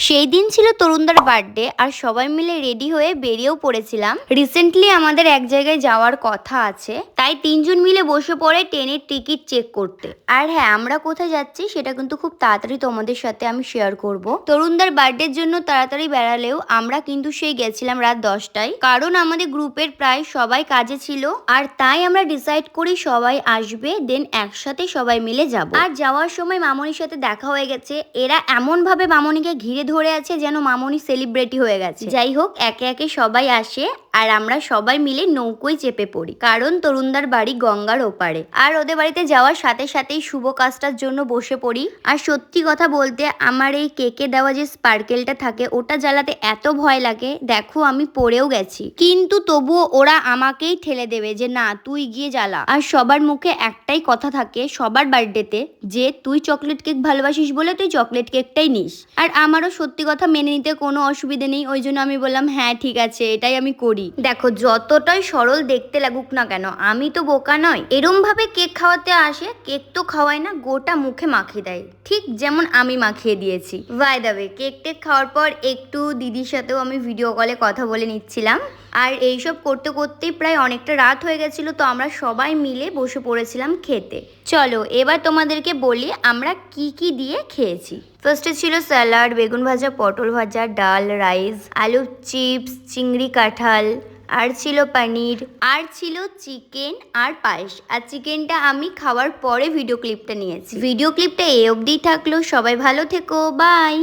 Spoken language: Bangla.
সেই দিন ছিল তরুণদার বার্থডে আর সবাই মিলে রেডি হয়ে বেরিয়েও পড়েছিলাম। রিসেন্টলি আমাদের এক জায়গায় যাওয়ার কথা আছে, তাই তিনজন মিলে বসে পড়ে ট্রেনের টিকিট চেক করতে। আর হ্যাঁ, আমরা কোথায় যাচ্ছি সেটা কিন্তু খুব তাড়াতাড়ি তোমাদের সাথে আমি শেয়ার করব। তরুণদার বার্থডের জন্য তাড়াতাড়ি বেড়ালেও আমরা কিন্তু সেই গেছিলাম রাত 10টায়, কারণ আমাদের গ্রুপের প্রায় সবাই কাজে ছিল। আর তাই আমরা ডিসাইড করি সবাই আসবে, দেন একসাথে সবাই মিলে যাব। আর যাওয়ার সময় মামনির সাথে দেখা হয়ে গেছে। এরা এমন ভাবে মামনিকে ঘিরে ধরে আছে যেন মামনি সেলিব্রিটি হয়ে গেছে। যাই হোক, একে একে সবাই আসে আর আমরা সবাই মিলে নৌকোয় চেপে পড়ি, কারণ তরুণদার বাড়ি গঙ্গার ওপারে। আর ওদের বাড়িতে যাওয়ার সাথে সাথেই শুভ কাজটার জন্য বসে পড়ি। আর সত্যি কথা বলতে, আমার এই কেকে দেওয়া যে স্পার্কেলটা থাকে ওটা জ্বালাতে এত ভয় লাগে। দেখো, আমি পড়েও গেছি, কিন্তু তবুও ওরা আমাকেই ঠেলে দেবে যে না, তুই গিয়ে জ্বালা। আর সবার মুখে একটাই কথা থাকে সবার বার্থডেতে, যে তুই চকলেট কেক ভালোবাসিস বলে তুই চকলেট কেকটাই নিস। আর আমারও সত্যি কথা মেনে নিতে কোনো অসুবিধে নেই, ওই জন্য আমি বললাম হ্যাঁ ঠিক আছে, এটাই আমি করি। দেখো, যতটাই সরল দেখতে লাগুক না কেন, আমি তো বোকা নয়। এরম ভাবে কেক খাওয়াতে আসে, কেক তো খাওয়ায় না, গোটা মুখে মাখিয়ে দেয়, ঠিক যেমন আমি মাখিয়ে দিয়েছি। বাই দ্য ওয়ে, কেক টেক খাওয়ার পর একটু দিদির সাথেও আমি ভিডিও কলে কথা বলে নিচ্ছিলাম। আর এইসব করতে করতেই প্রায় অনেকটা রাত হয়ে গেছিল, তো আমরা সবাই মিলে বসে পড়েছিলাম খেতে। চলো এবার তোমাদেরকে বলি আমরা কি কি দিয়ে খেয়েছি। ফার্স্টে ছিল স্যালাড, বেগুন ভাজা, পটল ভাজা, ডাল, রাইস, আলু চিপস, চিংড়ি কাঁঠাল, আর ছিল পনির, আর ছিল চিকেন আর পায়েস। আর চিকেনটা আমি খাওয়ার পরে ভিডিও ক্লিপটা নিয়েছি। ভিডিও ক্লিপটা এ অবধি থাকলো। সবাই ভালো থেকো, বাই।